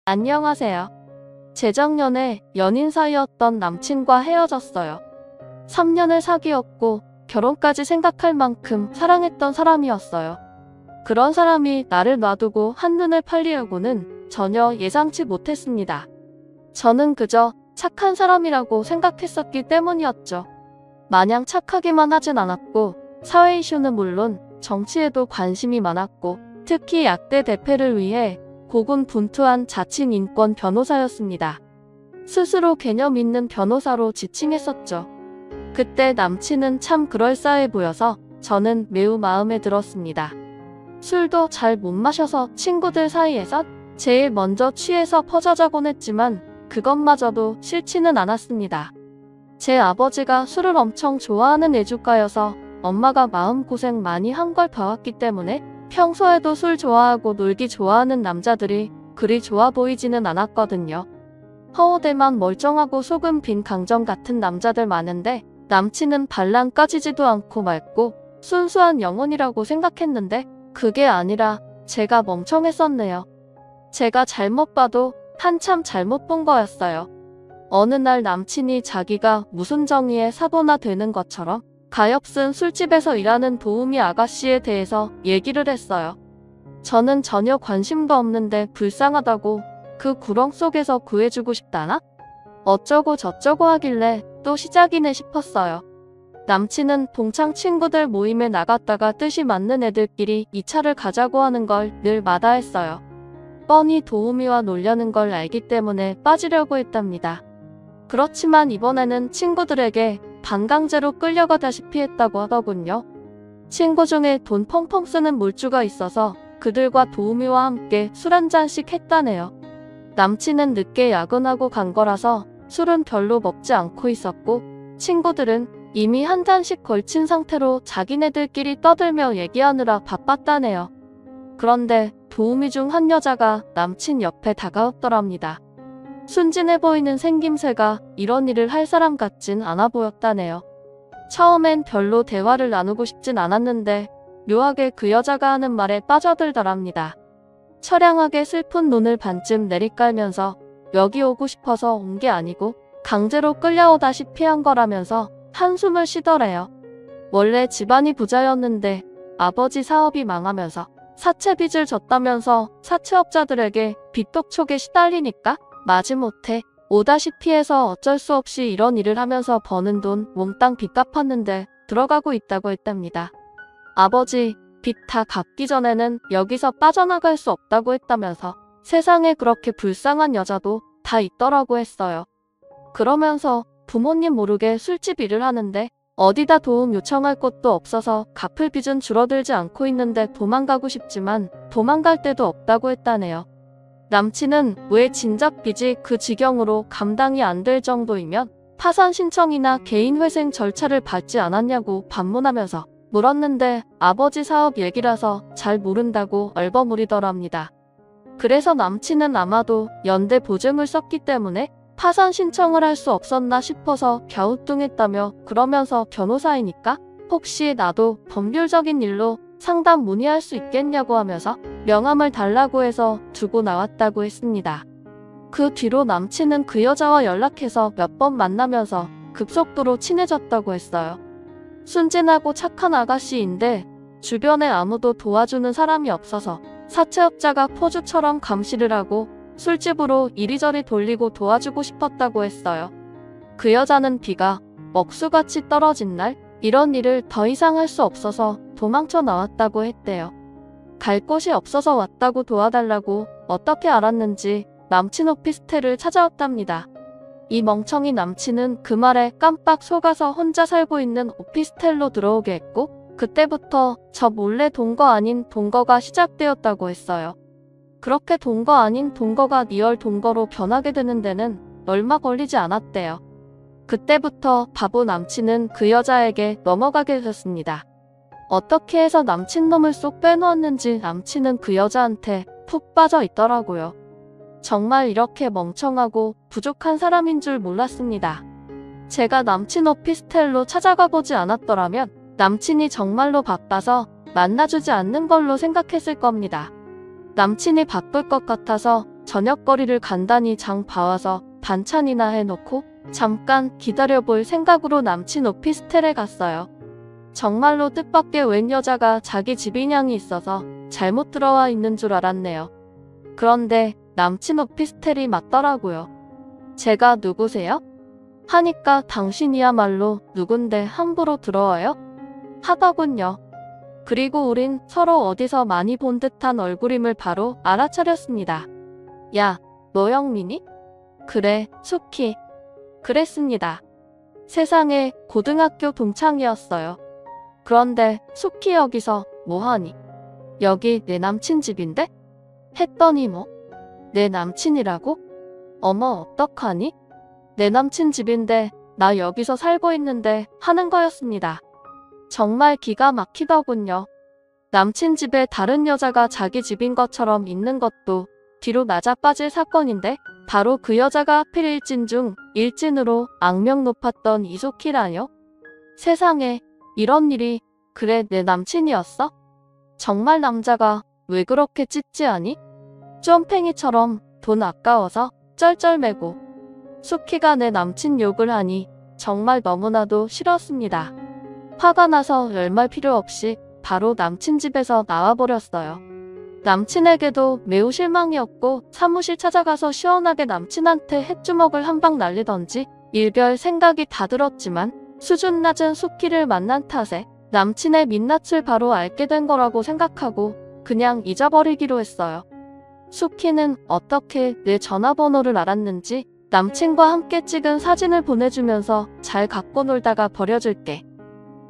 안녕하세요. 재작년에 연인 사이였던 남친과 헤어졌어요. 3년을 사귀었고 결혼까지 생각할 만큼 사랑했던 사람이었어요. 그런 사람이 나를 놔두고 한눈을 팔리려고는 전혀 예상치 못했습니다. 저는 그저 착한 사람이라고 생각했었기 때문이었죠. 마냥 착하기만 하진 않았고 사회 이슈는 물론 정치에도 관심이 많았고 특히 약대 대패를 위해 고군분투한 자칭 인권 변호사였습니다. 스스로 개념 있는 변호사로 지칭했었죠. 그때 남친은 참 그럴싸해 보여서 저는 매우 마음에 들었습니다. 술도 잘 못 마셔서 친구들 사이에선 제일 먼저 취해서 퍼져자곤 했지만 그것마저도 싫지는 않았습니다. 제 아버지가 술을 엄청 좋아하는 애주가여서 엄마가 마음고생 많이 한 걸 봐왔기 때문에 평소에도 술 좋아하고 놀기 좋아하는 남자들이 그리 좋아 보이지는 않았거든요. 허우대만 멀쩡하고 속은 빈 강정 같은 남자들 많은데 남친은 발랑 까지지도 않고 맑고 순수한 영혼이라고 생각했는데 그게 아니라 제가 멍청했었네요. 제가 잘못 봐도 한참 잘못 본 거였어요. 어느 날 남친이 자기가 무슨 정의의 사도나 되는 것처럼 가엾은 술집에서 일하는 도우미 아가씨에 대해서 얘기를 했어요. 저는 전혀 관심도 없는데 불쌍하다고 그 구렁 속에서 구해주고 싶다나? 어쩌고 저쩌고 하길래 또 시작이네 싶었어요. 남친은 동창 친구들 모임에 나갔다가 뜻이 맞는 애들끼리 2차를 가자고 하는 걸 늘 마다했어요. 뻔히 도우미와 놀려는 걸 알기 때문에 빠지려고 했답니다. 그렇지만 이번에는 친구들에게 반강제로 끌려가다시피 했다고 하더군요. 친구 중에 돈 펑펑 쓰는 물주가 있어서 그들과 도우미와 함께 술 한잔씩 했다네요. 남친은 늦게 야근하고 간 거라서 술은 별로 먹지 않고 있었고 친구들은 이미 한 잔씩 걸친 상태로 자기네들끼리 떠들며 얘기하느라 바빴다네요. 그런데 도우미 중 한 여자가 남친 옆에 다가왔더랍니다. 순진해 보이는 생김새가 이런 일을 할 사람 같진 않아 보였다네요. 처음엔 별로 대화를 나누고 싶진 않았는데 묘하게 그 여자가 하는 말에 빠져들더랍니다. 처량하게 슬픈 눈을 반쯤 내리깔면서 여기 오고 싶어서 온 게 아니고 강제로 끌려오다시피 한 거라면서 한숨을 쉬더래요. 원래 집안이 부자였는데 아버지 사업이 망하면서 사채빚을 졌다면서 사채업자들에게 빚독촉에 시달리니까 마지못해 오다시피 해서 어쩔 수 없이 이런 일을 하면서 버는 돈 몽땅 빚 갚았는데 들어가고 있다고 했답니다. 아버지 빚 다 갚기 전에는 여기서 빠져나갈 수 없다고 했다면서 세상에 그렇게 불쌍한 여자도 다 있더라고 했어요. 그러면서 부모님 모르게 술집 일을 하는데 어디다 도움 요청할 곳도 없어서 갚을 빚은 줄어들지 않고 있는데 도망가고 싶지만 도망갈 데도 없다고 했다네요. 남친은 왜 진작 빚이 그 지경으로 감당이 안 될 정도이면 파산 신청이나 개인회생 절차를 밟지 않았냐고 반문하면서 물었는데 아버지 사업 얘기라서 잘 모른다고 얼버무리더랍니다. 그래서 남친은 아마도 연대 보증을 썼기 때문에 파산 신청을 할 수 없었나 싶어서 갸우뚱했다며 그러면서 변호사이니까 혹시 나도 법률적인 일로 상담 문의할 수 있겠냐고 하면서 명함을 달라고 해서 두고 나왔다고 했습니다. 그 뒤로 남친은 그 여자와 연락해서 몇 번 만나면서 급속도로 친해졌다고 했어요. 순진하고 착한 아가씨인데 주변에 아무도 도와주는 사람이 없어서 사채업자가 포주처럼 감시를 하고 술집으로 이리저리 돌리고 도와주고 싶었다고 했어요. 그 여자는 비가 먹수같이 떨어진 날 이런 일을 더 이상 할 수 없어서 도망쳐 나왔다고 했대요. 갈 곳이 없어서 왔다고 도와달라고 어떻게 알았는지 남친 오피스텔을 찾아왔답니다. 이 멍청이 남친은 그 말에 깜빡 속아서 혼자 살고 있는 오피스텔로 들어오게 했고 그때부터 저 몰래 동거 아닌 동거가 시작되었다고 했어요. 그렇게 동거 아닌 동거가 리얼 동거로 변하게 되는 데는 얼마 걸리지 않았대요. 그때부터 바보 남친은 그 여자에게 넘어가게 됐습니다. 어떻게 해서 남친놈을 쏙 빼놓았는지 남친은 그 여자한테 푹 빠져 있더라고요. 정말 이렇게 멍청하고 부족한 사람인 줄 몰랐습니다. 제가 남친 오피스텔로 찾아가 보지 않았더라면 남친이 정말로 바빠서 만나주지 않는 걸로 생각했을 겁니다. 남친이 바쁠 것 같아서 저녁거리를 간단히 장 봐와서 반찬이나 해놓고 잠깐 기다려볼 생각으로 남친 오피스텔에 갔어요. 정말로 뜻밖의 웬 여자가 자기 집 인양이 있어서 잘못 들어와 있는 줄 알았네요. 그런데 남친 오피스텔이 맞더라고요. 제가 누구세요? 하니까 당신이야말로 누군데 함부로 들어와요? 하더군요. 그리고 우린 서로 어디서 많이 본 듯한 얼굴임을 바로 알아차렸습니다. 야, 너 영민이? 그래, 수키. 그랬습니다. 세상에 고등학교 동창이었어요. 그런데 수키 여기서 뭐하니? 여기 내 남친 집인데? 했더니 뭐? 내 남친이라고? 어머 어떡하니? 내 남친 집인데 나 여기서 살고 있는데 하는 거였습니다. 정말 기가 막히더군요. 남친 집에 다른 여자가 자기 집인 것처럼 있는 것도 뒤로 낮아빠질 사건인데 바로 그 여자가 하필 일진 중 일진으로 악명 높았던 이소키라뇨? 세상에 이런 일이 그래 내 남친이었어? 정말 남자가 왜 그렇게 찝찝하니? 쫌팽이처럼 돈 아까워서 쩔쩔매고 수키가 내 남친 욕을 하니 정말 너무나도 싫었습니다. 화가 나서 열말 필요 없이 바로 남친 집에서 나와버렸어요. 남친에게도 매우 실망이었고 사무실 찾아가서 시원하게 남친한테 햇주먹을 한 방 날리던지 일별 생각이 다 들었지만 수준 낮은 수키를 만난 탓에 남친의 민낯을 바로 알게 된 거라고 생각하고 그냥 잊어버리기로 했어요. 수키는 어떻게 내 전화번호를 알았는지 남친과 함께 찍은 사진을 보내주면서 잘 갖고 놀다가 버려줄게.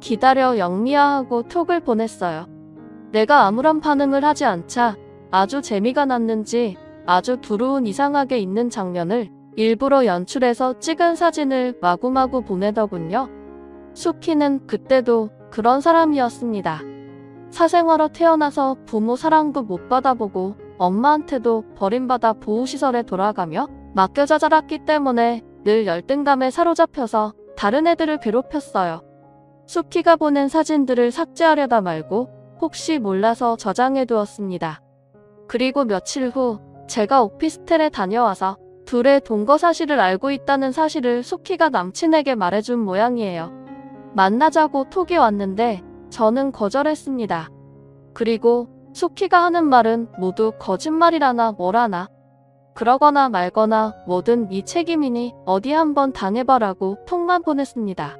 기다려 영미야 하고 톡을 보냈어요. 내가 아무런 반응을 하지 않자 아주 재미가 났는지 아주 두루운 이상하게 있는 장면을 일부러 연출해서 찍은 사진을 마구마구 보내더군요. 수키는 그때도 그런 사람이었습니다. 사생아로 태어나서 부모 사랑도 못 받아보고 엄마한테도 버림받아 보호시설에 돌아가며 맡겨져 자랐기 때문에 늘 열등감에 사로잡혀서 다른 애들을 괴롭혔어요. 수키가 보낸 사진들을 삭제하려다 말고 혹시 몰라서 저장해 두었습니다. 그리고 며칠 후 제가 오피스텔에 다녀와서 둘의 동거 사실을 알고 있다는 사실을 수키가 남친에게 말해준 모양이에요. 만나자고 톡이 왔는데 저는 거절했습니다. 그리고 수키가 하는 말은 모두 거짓말이라나 뭐라나 그러거나 말거나 뭐든 네 책임이니 어디 한번 당해봐라고 톡만 보냈습니다.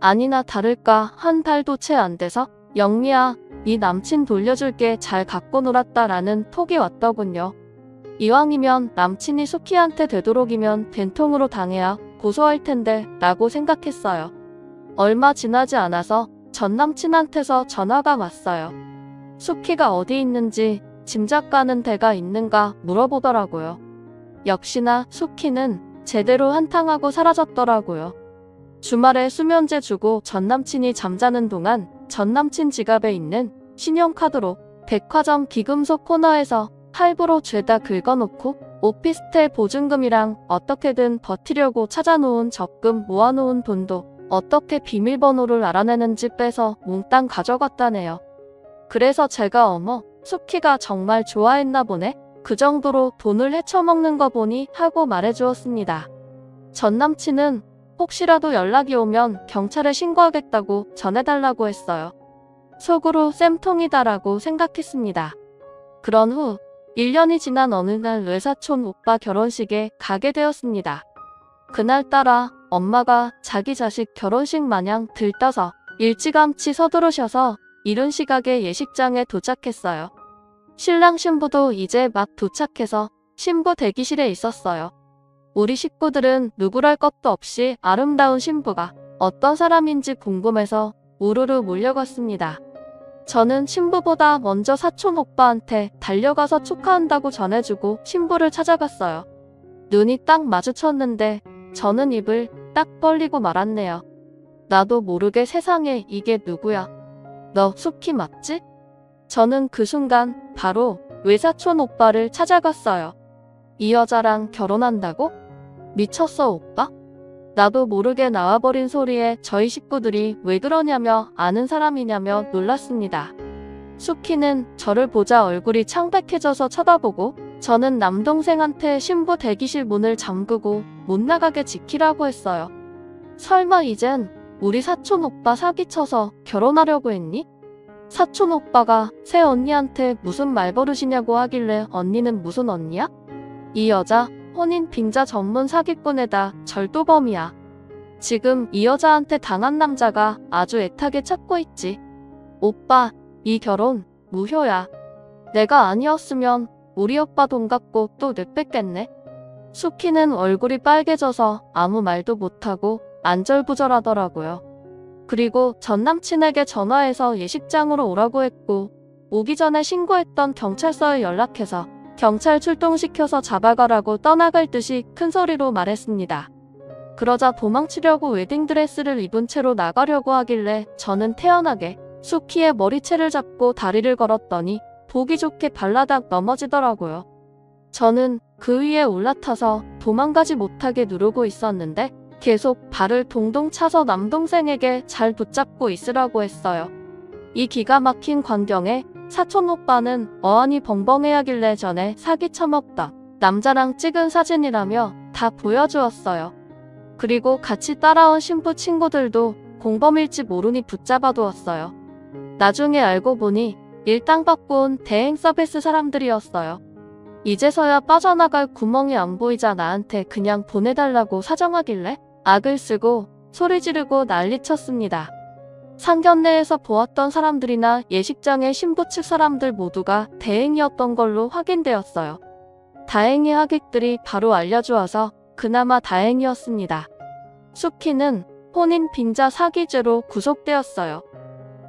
아니나 다를까 한 달도 채 안 돼서 영미야 네 남친 돌려줄게 잘 갖고 놀았다 라는 톡이 왔더군요. 이왕이면 남친이 수키한테 되도록이면 된통으로 당해야 고소할 텐데 라고 생각했어요. 얼마 지나지 않아서 전 남친한테서 전화가 왔어요. 수키가 어디 있는지 짐작 가는 데가 있는가 물어보더라고요. 역시나 수키는 제대로 한탕하고 사라졌더라고요. 주말에 수면제 주고 전 남친이 잠자는 동안 전 남친 지갑에 있는 신용카드로 백화점 기금속 코너에서 할부로 죄다 긁어놓고 오피스텔 보증금이랑 어떻게든 버티려고 찾아놓은 적금 모아놓은 돈도 어떻게 비밀번호를 알아내는지 빼서 몽땅 가져갔다네요. 그래서 제가 어머 수키가 정말 좋아했나 보네. 그 정도로 돈을 헤쳐먹는 거 보니 하고 말해주었습니다. 전 남친은 혹시라도 연락이 오면 경찰에 신고하겠다고 전해달라고 했어요. 속으로 쌤통이다라고 생각했습니다. 그런 후 1년이 지난 어느 날 외사촌 오빠 결혼식에 가게 되었습니다. 그날따라 엄마가 자기 자식 결혼식 마냥 들떠서 일찌감치 서두르셔서 이른 시각에 예식장에 도착했어요. 신랑 신부도 이제 막 도착해서 신부 대기실에 있었어요. 우리 식구들은 누구랄 것도 없이 아름다운 신부가 어떤 사람인지 궁금해서 우르르 몰려갔습니다. 저는 신부보다 먼저 사촌 오빠한테 달려가서 축하한다고 전해주고 신부를 찾아갔어요. 눈이 딱 마주쳤는데 저는 입을 딱 벌리고 말았네요. 나도 모르게 세상에 이게 누구야? 너 수키 맞지? 저는 그 순간 바로 외사촌 오빠를 찾아갔어요. 이 여자랑 결혼한다고? 미쳤어 오빠? 나도 모르게 나와버린 소리에 저희 식구들이 왜 그러냐며 아는 사람이냐며 놀랐습니다. 수키는 저를 보자 얼굴이 창백해져서 쳐다보고 저는 남동생한테 신부 대기실 문을 잠그고 못 나가게 지키라고 했어요. 설마 이젠 우리 사촌 오빠 사기쳐서 결혼하려고 했니? 사촌 오빠가 새 언니한테 무슨 말버릇이냐고 하길래 언니는 무슨 언니야? 이 여자 혼인 빙자 전문 사기꾼에다 절도범이야. 지금 이 여자한테 당한 남자가 아주 애타게 찾고 있지. 오빠, 이 결혼 무효야. 내가 아니었으면 우리 오빠 돈 갖고 또 내뺐겠네. 수키는 얼굴이 빨개져서 아무 말도 못하고 안절부절하더라고요. 그리고 전 남친에게 전화해서 예식장으로 오라고 했고 오기 전에 신고했던 경찰서에 연락해서 경찰 출동시켜서 잡아가라고 떠나갈 듯이 큰 소리로 말했습니다. 그러자 도망치려고 웨딩드레스를 입은 채로 나가려고 하길래 저는 태연하게 수키의 머리채를 잡고 다리를 걸었더니 보기 좋게 발라닥 넘어지더라고요. 저는 그 위에 올라타서 도망가지 못하게 누르고 있었는데 계속 발을 동동 차서 남동생에게 잘 붙잡고 있으라고 했어요. 이 기가 막힌 광경에 사촌 오빠는 어안이 벙벙해하길래 전에 사기 쳐먹다 남자랑 찍은 사진이라며 다 보여주었어요. 그리고 같이 따라온 신부 친구들도 공범일지 모르니 붙잡아두었어요. 나중에 알고 보니 일당 받고 온 대행 서비스 사람들이었어요. 이제서야 빠져나갈 구멍이 안 보이자 나한테 그냥 보내달라고 사정하길래 악을 쓰고 소리 지르고 난리쳤습니다. 상견례에서 보았던 사람들이나 예식장의 신부 측 사람들 모두가 대행이었던 걸로 확인되었어요. 다행히 하객들이 바로 알려주어서 그나마 다행이었습니다. 수키는 혼인 빙자 사기죄로 구속되었어요.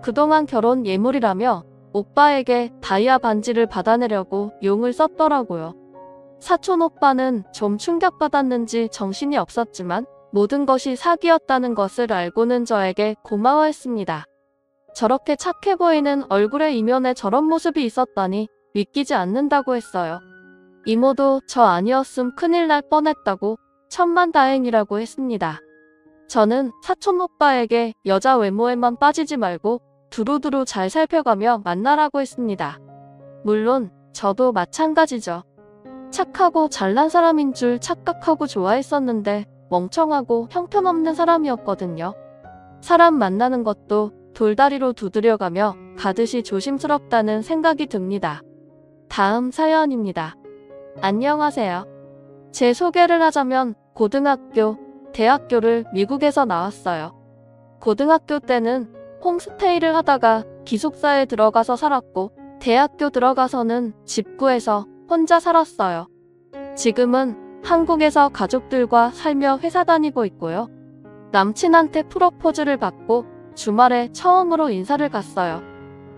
그동안 결혼 예물이라며 오빠에게 다이아 반지를 받아내려고 용을 썼더라고요. 사촌 오빠는 좀 충격받았는지 정신이 없었지만 모든 것이 사기였다는 것을 알고는 저에게 고마워했습니다. 저렇게 착해 보이는 얼굴의 이면에 저런 모습이 있었다니 믿기지 않는다고 했어요. 이모도 저 아니었음 큰일 날 뻔했다고 천만다행이라고 했습니다. 저는 사촌 오빠에게 여자 외모에만 빠지지 말고 두루두루 잘 살펴가며 만나라고 했습니다. 물론 저도 마찬가지죠. 착하고 잘난 사람인 줄 착각하고 좋아했었는데 멍청하고 형편없는 사람이었거든요. 사람 만나는 것도 돌다리로 두드려가며 가듯이 조심스럽다는 생각이 듭니다. 다음 사연입니다. 안녕하세요. 제 소개를 하자면 고등학교, 대학교를 미국에서 나왔어요. 고등학교 때는 홈스테이를 하다가 기숙사에 들어가서 살았고 대학교 들어가서는 집 구해서 혼자 살았어요. 지금은 한국에서 가족들과 살며 회사 다니고 있고요. 남친한테 프로포즈를 받고 주말에 처음으로 인사를 갔어요.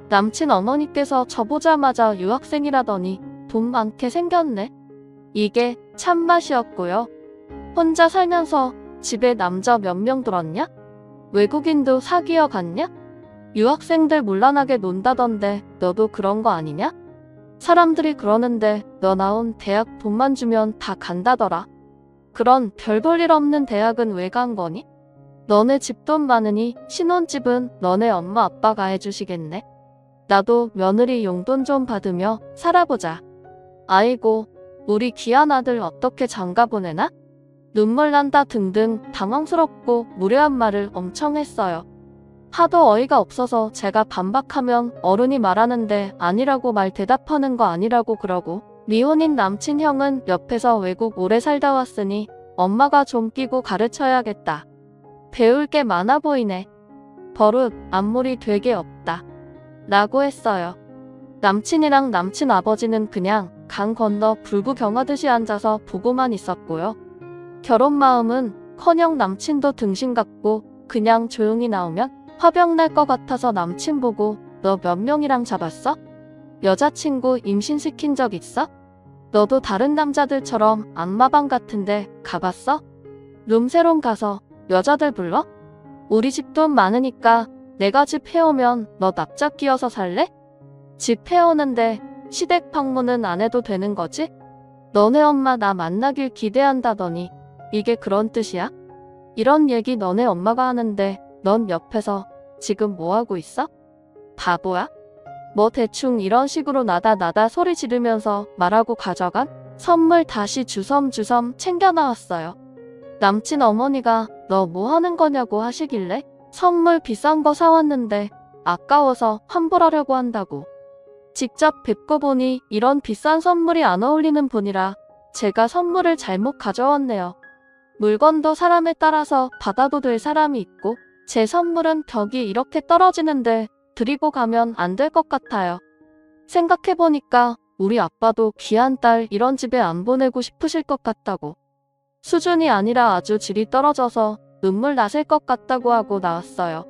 남친 어머니께서 저보자마자 유학생이라더니 돈 많게 생겼네. 이게 참맛이었고요. 혼자 살면서 집에 남자 몇 명 들었냐? 외국인도 사귀어 갔냐? 유학생들 문란하게 논다던데 너도 그런 거 아니냐? 사람들이 그러는데 너 나온 대학 돈만 주면 다 간다더라. 그런 별 볼 일 없는 대학은 왜 간 거니? 너네 집돈 많으니 신혼집은 너네 엄마 아빠가 해주시겠네. 나도 며느리 용돈 좀 받으며 살아보자. 아이고, 우리 귀한 아들 어떻게 장가 보내나? 눈물 난다 등등 당황스럽고 무례한 말을 엄청 했어요. 하도 어이가 없어서 제가 반박하면 어른이 말하는데 아니라고 말 대답하는 거 아니라고 그러고 미혼인 남친 형은 옆에서 외국 오래 살다 왔으니 엄마가 좀 끼고 가르쳐야겠다. 배울 게 많아 보이네. 버릇, 안물이 되게 없다. 라고 했어요. 남친이랑 남친 아버지는 그냥 강 건너 불구경하듯이 앉아서 보고만 있었고요. 결혼 마음은 커녕 남친도 등신 같고 그냥 조용히 나오면 화병 날 것 같아서 남친 보고 너 몇 명이랑 잡았어? 여자친구 임신시킨 적 있어? 너도 다른 남자들처럼 안마방 같은데 가봤어? 룸새롱 가서 여자들 불러? 우리 집 돈 많으니까 내가 집 해오면 너 납작 끼어서 살래? 집 해오는데 시댁 방문은 안 해도 되는 거지? 너네 엄마 나 만나길 기대한다더니 이게 그런 뜻이야? 이런 얘기 너네 엄마가 하는데 넌 옆에서 지금 뭐하고 있어? 바보야? 뭐 대충 이런 식으로 나다 소리 지르면서 말하고 가져간 선물 다시 주섬주섬 챙겨 나왔어요. 남친 어머니가 너 뭐 하는 거냐고 하시길래 선물 비싼 거 사왔는데 아까워서 환불하려고 한다고. 직접 뵙고 보니 이런 비싼 선물이 안 어울리는 분이라 제가 선물을 잘못 가져왔네요. 물건도 사람에 따라서 받아도 될 사람이 있고 제 선물은 벽이 이렇게 떨어지는데 드리고 가면 안 될 것 같아요. 생각해보니까 우리 아빠도 귀한 딸 이런 집에 안 보내고 싶으실 것 같다고. 수준이 아니라 아주 질이 떨어져서 눈물 나실 것 같다고 하고 나왔어요.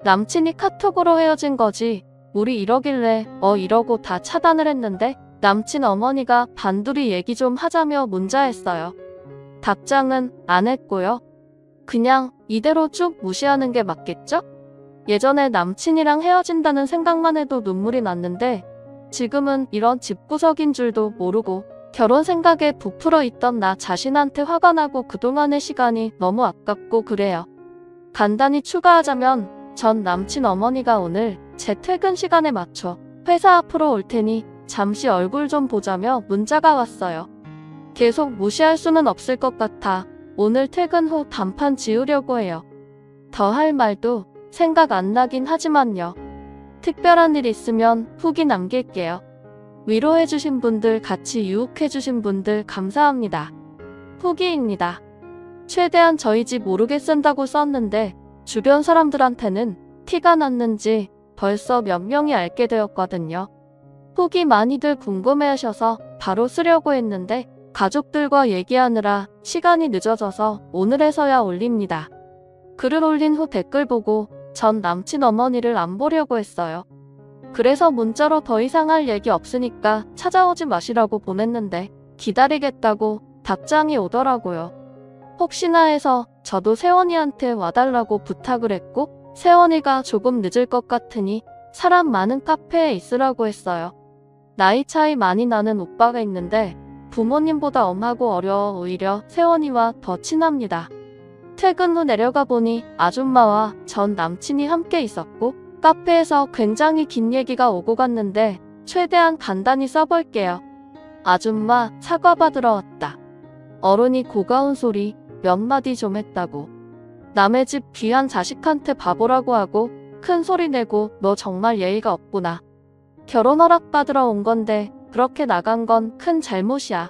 남친이 카톡으로 헤어진 거지 우리 이러길래 이러고 다 차단을 했는데 남친 어머니가 단둘이 얘기 좀 하자며 문자했어요. 답장은 안 했고요. 그냥 이대로 쭉 무시하는 게 맞겠죠? 예전에 남친이랑 헤어진다는 생각만 해도 눈물이 났는데 지금은 이런 집구석인 줄도 모르고 결혼 생각에 부풀어 있던 나 자신한테 화가 나고 그동안의 시간이 너무 아깝고 그래요. 간단히 추가하자면 전 남친 어머니가 오늘 제 퇴근 시간에 맞춰 회사 앞으로 올 테니 잠시 얼굴 좀 보자며 문자가 왔어요. 계속 무시할 수는 없을 것 같아 오늘 퇴근 후 단판 지으려고 해요. 더 할 말도 생각 안 나긴 하지만요. 특별한 일 있으면 후기 남길게요. 위로해주신 분들, 같이 유혹해주신 분들 감사합니다. 후기입니다. 최대한 저희 집 오르게 쓴다고 썼는데 주변 사람들한테는 티가 났는지 벌써 몇 명이 알게 되었거든요. 후기 많이들 궁금해하셔서 바로 쓰려고 했는데 가족들과 얘기하느라 시간이 늦어져서 오늘에서야 올립니다. 글을 올린 후 댓글 보고 전 남친 어머니를 안 보려고 했어요. 그래서 문자로 더 이상 할 얘기 없으니까 찾아오지 마시라고 보냈는데 기다리겠다고 답장이 오더라고요. 혹시나 해서 저도 세원이한테 와달라고 부탁을 했고 세원이가 조금 늦을 것 같으니 사람 많은 카페에 있으라고 했어요. 나이 차이 많이 나는 오빠가 있는데 부모님보다 엄하고 어려워 오히려 세원이와 더 친합니다. 퇴근 후 내려가 보니 아줌마와 전 남친이 함께 있었고 카페에서 굉장히 긴 얘기가 오고 갔는데 최대한 간단히 써볼게요. 아줌마 사과 받으러 왔다. 어른이 고가운 소리 몇 마디 좀 했다고. 남의 집 귀한 자식한테 바보라고 하고 큰 소리 내고 너 정말 예의가 없구나. 결혼 허락 받으러 온 건데 그렇게 나간 건 큰 잘못이야.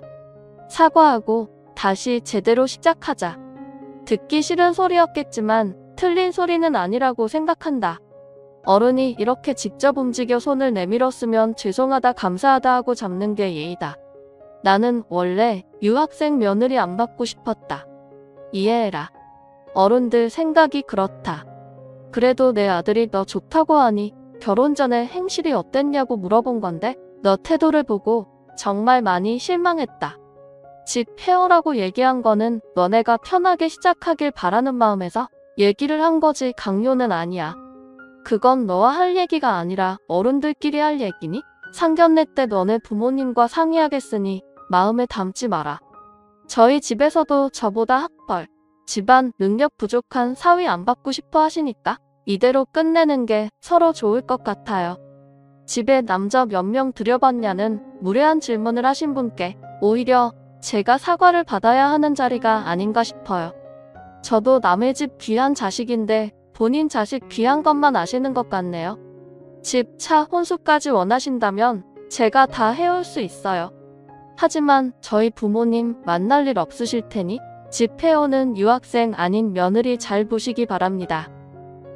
사과하고 다시 제대로 시작하자. 듣기 싫은 소리였겠지만 틀린 소리는 아니라고 생각한다. 어른이 이렇게 직접 움직여 손을 내밀었으면 죄송하다 감사하다 하고 잡는 게 예의다. 나는 원래 유학생 며느리 안 받고 싶었다. 이해해라. 어른들 생각이 그렇다. 그래도 내 아들이 너 좋다고 하니 결혼 전에 행실이 어땠냐고 물어본 건데 너 태도를 보고 정말 많이 실망했다. 집 해오라고 얘기한 거는 너네가 편하게 시작하길 바라는 마음에서 얘기를 한 거지 강요는 아니야. 그건 너와 할 얘기가 아니라 어른들끼리 할 얘기니? 상견례 때 너네 부모님과 상의하겠으니 마음에 담지 마라. 저희 집에서도 저보다 학벌, 집안 능력 부족한 사위 안 받고 싶어 하시니까 이대로 끝내는 게 서로 좋을 것 같아요. 집에 남자 몇 명 들여봤냐는 무례한 질문을 하신 분께 오히려 제가 사과를 받아야 하는 자리가 아닌가 싶어요. 저도 남의 집 귀한 자식인데 본인 자식 귀한 것만 아시는 것 같네요. 집, 차, 혼수까지 원하신다면 제가 다 해올 수 있어요. 하지만 저희 부모님 만날 일 없으실 테니 집 해오는 유학생 아닌 며느리 잘 보시기 바랍니다.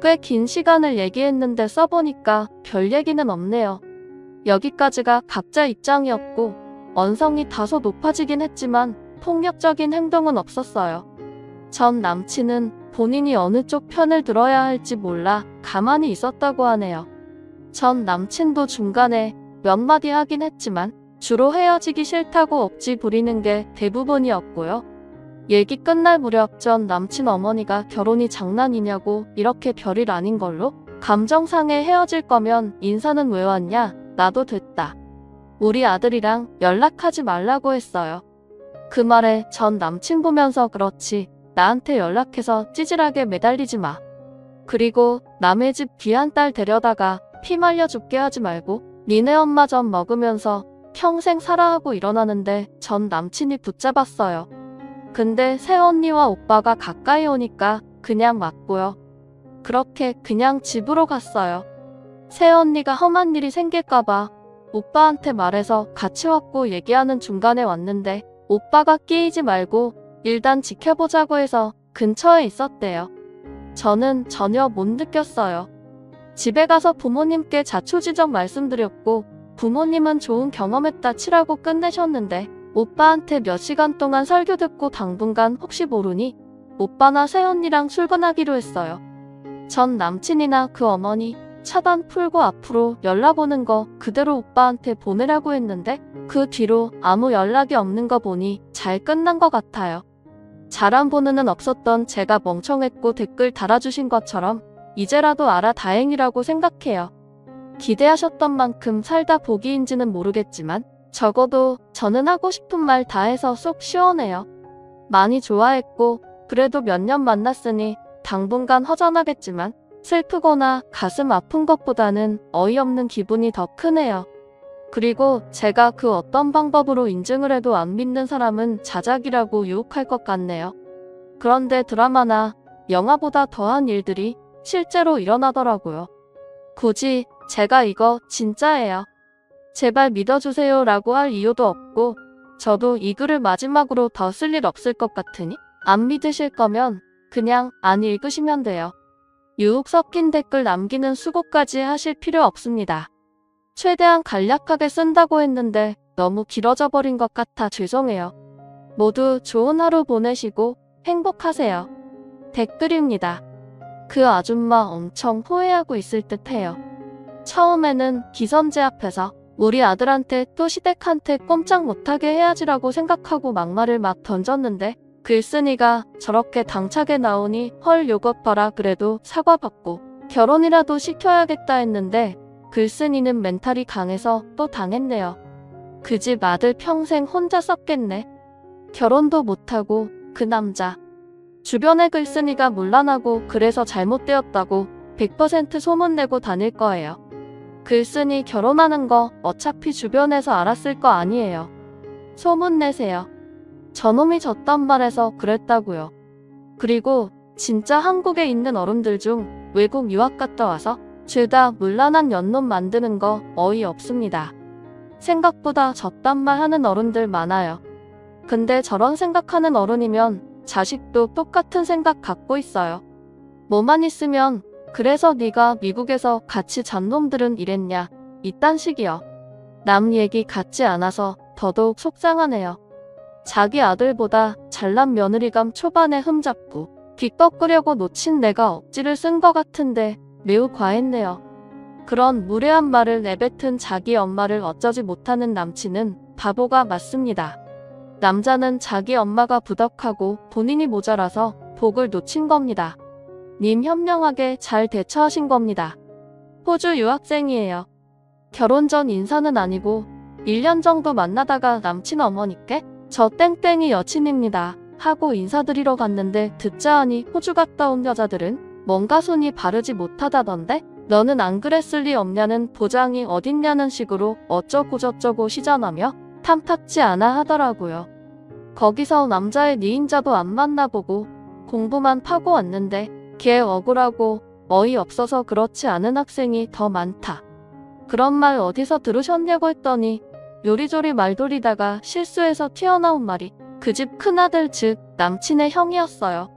꽤 긴 시간을 얘기했는데 써보니까 별 얘기는 없네요. 여기까지가 각자 입장이었고 언성이 다소 높아지긴 했지만 폭력적인 행동은 없었어요. 전 남친은 본인이 어느 쪽 편을 들어야 할지 몰라 가만히 있었다고 하네요. 전 남친도 중간에 몇 마디 하긴 했지만 주로 헤어지기 싫다고 억지 부리는 게 대부분이었고요. 얘기 끝날 무렵 전 남친 어머니가 결혼이 장난이냐고 이렇게 별일 아닌 걸로 감정상해 헤어질 거면 인사는 왜 왔냐 나도 됐다. 우리 아들이랑 연락하지 말라고 했어요. 그 말에 전 남친 보면서 그렇지 나한테 연락해서 찌질하게 매달리지 마. 그리고 남의 집 귀한 딸 데려다가 피 말려 죽게 하지 말고 니네 엄마 전 먹으면서 평생 살아 하고 일어나는데 전 남친이 붙잡았어요. 근데 새언니와 오빠가 가까이 오니까 그냥 맞고요. 그렇게 그냥 집으로 갔어요. 새언니가 험한 일이 생길까봐 오빠한테 말해서 같이 왔고 얘기하는 중간에 왔는데 오빠가 끼이지 말고 일단 지켜보자고 해서 근처에 있었대요. 저는 전혀 못 느꼈어요. 집에 가서 부모님께 자초지종 말씀드렸고 부모님은 좋은 경험했다 치라고 끝내셨는데 오빠한테 몇 시간 동안 설교 듣고 당분간 혹시 모르니 오빠나 새언니랑 출근하기로 했어요. 전 남친이나 그 어머니 차단 풀고 앞으로 연락 오는 거 그대로 오빠한테 보내라고 했는데 그 뒤로 아무 연락이 없는 거 보니 잘 끝난 것 같아요. 잘한 보는은 없었던 제가 멍청했고 댓글 달아주신 것처럼 이제라도 알아 다행이라고 생각해요. 기대하셨던 만큼 살다 보기인지는 모르겠지만 적어도 저는 하고 싶은 말 다 해서 쏙 시원해요. 많이 좋아했고 그래도 몇 년 만났으니 당분간 허전하겠지만 슬프거나 가슴 아픈 것보다는 어이없는 기분이 더 크네요. 그리고 제가 그 어떤 방법으로 인증을 해도 안 믿는 사람은 자작이라고 유혹할 것 같네요. 그런데 드라마나 영화보다 더한 일들이 실제로 일어나더라고요. 굳이 제가 이거 진짜예요. 제발 믿어주세요 라고 할 이유도 없고 저도 이 글을 마지막으로 더 쓸 일 없을 것 같으니 안 믿으실 거면 그냥 안 읽으시면 돼요. 유혹 섞인 댓글 남기는 수고까지 하실 필요 없습니다. 최대한 간략하게 쓴다고 했는데 너무 길어져 버린 것 같아 죄송해요. 모두 좋은 하루 보내시고 행복하세요. 댓글입니다. 그 아줌마 엄청 후회하고 있을 듯해요. 처음에는 기선제 앞에서 우리 아들한테 또 시댁한테 꼼짝 못하게 해야지라고 생각하고 막말을 막 던졌는데 글쓴이가 저렇게 당차게 나오니 헐 요것 봐라 그래도 사과받고 결혼이라도 시켜야겠다 했는데 글쓴이는 멘탈이 강해서 또 당했네요. 그 집 아들 평생 혼자 썩겠네. 결혼도 못하고 그 남자. 주변의 글쓴이가 문란하고 그래서 잘못되었다고 100% 소문내고 다닐 거예요. 글쓴이 결혼하는 거 어차피 주변에서 알았을 거 아니에요. 소문내세요. 저놈이 저딴 말해서 그랬다고요. 그리고 진짜 한국에 있는 어른들 중 외국 유학 갔다 와서 죄다 문란한 연놈 만드는 거 어이없습니다. 생각보다 저딴 말 하는 어른들 많아요. 근데 저런 생각하는 어른이면 자식도 똑같은 생각 갖고 있어요. 뭐만 있으면 그래서 네가 미국에서 같이 잔 놈들은 이랬냐 이딴 식이요. 남 얘기 같지 않아서 더더욱 속상하네요. 자기 아들보다 잘난 며느리감 초반에 흠잡고 귀 꺾으려고 놓친 내가 억지를 쓴 것 같은데 매우 과했네요. 그런 무례한 말을 내뱉은 자기 엄마를 어쩌지 못하는 남친은 바보가 맞습니다. 남자는 자기 엄마가 부덕하고 본인이 모자라서 복을 놓친 겁니다. 님 현명하게 잘 대처하신 겁니다. 호주 유학생이에요. 결혼 전 인사는 아니고 1년 정도 만나다가 남친 어머니께 저 땡땡이 여친입니다 하고 인사드리러 갔는데 듣자 하니 호주 갔다 온 여자들은 뭔가 손이 바르지 못하다던데 너는 안 그랬을 리 없냐는 보장이 어딨냐는 식으로 어쩌고저쩌고 시전하며 탐탁지 않아 하더라고요. 거기서 남자의 니인자도 안 만나보고 공부만 파고 왔는데 걔 억울하고 어이없어서 그렇지 않은 학생이 더 많다. 그런 말 어디서 들으셨냐고 했더니 요리조리 말 돌리다가 실수해서 튀어나온 말이 그 집 큰아들 즉 남친의 형이었어요.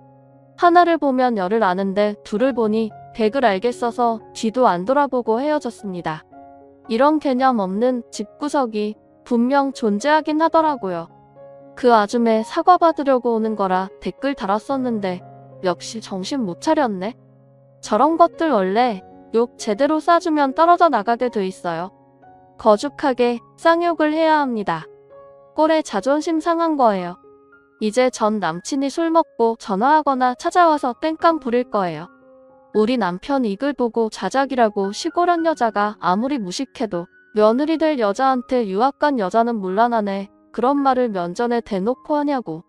하나를 보면 열을 아는데 둘을 보니 백을 알겠어서 뒤도 안 돌아보고 헤어졌습니다. 이런 개념 없는 집구석이 분명 존재하긴 하더라고요. 그 아줌에 사과받으려고 오는 거라 댓글 달았었는데 역시 정신 못 차렸네. 저런 것들 원래 욕 제대로 쏴주면 떨어져 나가게 돼 있어요. 거죽하게 쌍욕을 해야 합니다. 꼴에 자존심 상한 거예요. 이제 전 남친이 술 먹고 전화하거나 찾아와서 땡깡 부릴 거예요. 우리 남편 이 글 보고 자작이라고 시골한 여자가 아무리 무식해도 며느리 될 여자한테 유학 간 여자는 문란하네. 그런 말을 면전에 대놓고 하냐고.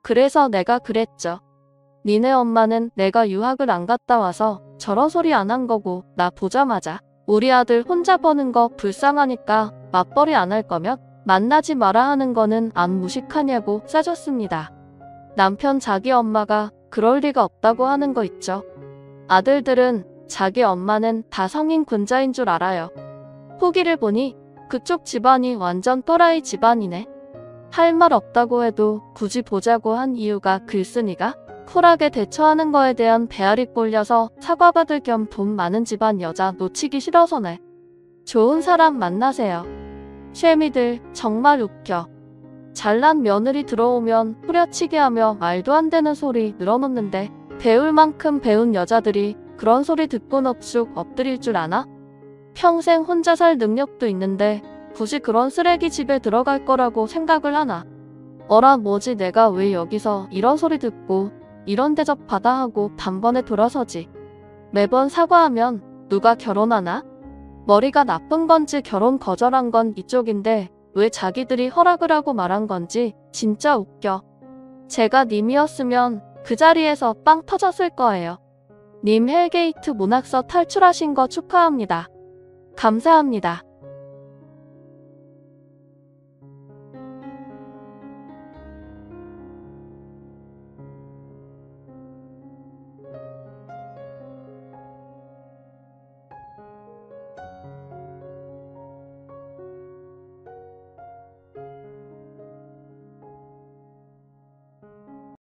그래서 내가 그랬죠. 니네 엄마는 내가 유학을 안 갔다 와서 저런 소리 안 한 거고 나 보자마자 우리 아들 혼자 버는 거 불쌍하니까 맞벌이 안 할 거면 만나지 마라 하는 거는 안 무식하냐고 싸줬습니다. 남편 자기 엄마가 그럴 리가 없다고 하는 거 있죠. 아들들은 자기 엄마는 다 성인 군자인 줄 알아요. 후기를 보니 그쪽 집안이 완전 또라이 집안이네. 할 말 없다고 해도 굳이 보자고 한 이유가 글쓴이가 쿨하게 대처하는 거에 대한 배알이 꼴려서 사과받을 겸 돈 많은 집안 여자 놓치기 싫어서네. 좋은 사람 만나세요. 쉐미들 정말 웃겨. 잘난 며느리 들어오면 후려치게 하며 말도 안 되는 소리 늘어놓는데 배울 만큼 배운 여자들이 그런 소리 듣고 넙죽 엎드릴 줄 아나? 평생 혼자 살 능력도 있는데 굳이 그런 쓰레기 집에 들어갈 거라고 생각을 하나? 어라 뭐지 내가 왜 여기서 이런 소리 듣고 이런 대접 받아 하고 단번에 돌아서지. 매번 사과하면 누가 결혼하나? 머리가 나쁜 건지 결혼 거절한 건 이쪽인데 왜 자기들이 허락을 하고 말한 건지 진짜 웃겨. 제가 님이었으면 그 자리에서 빵 터졌을 거예요. 님 헬게이트 문학서 탈출하신 거 축하합니다. 감사합니다.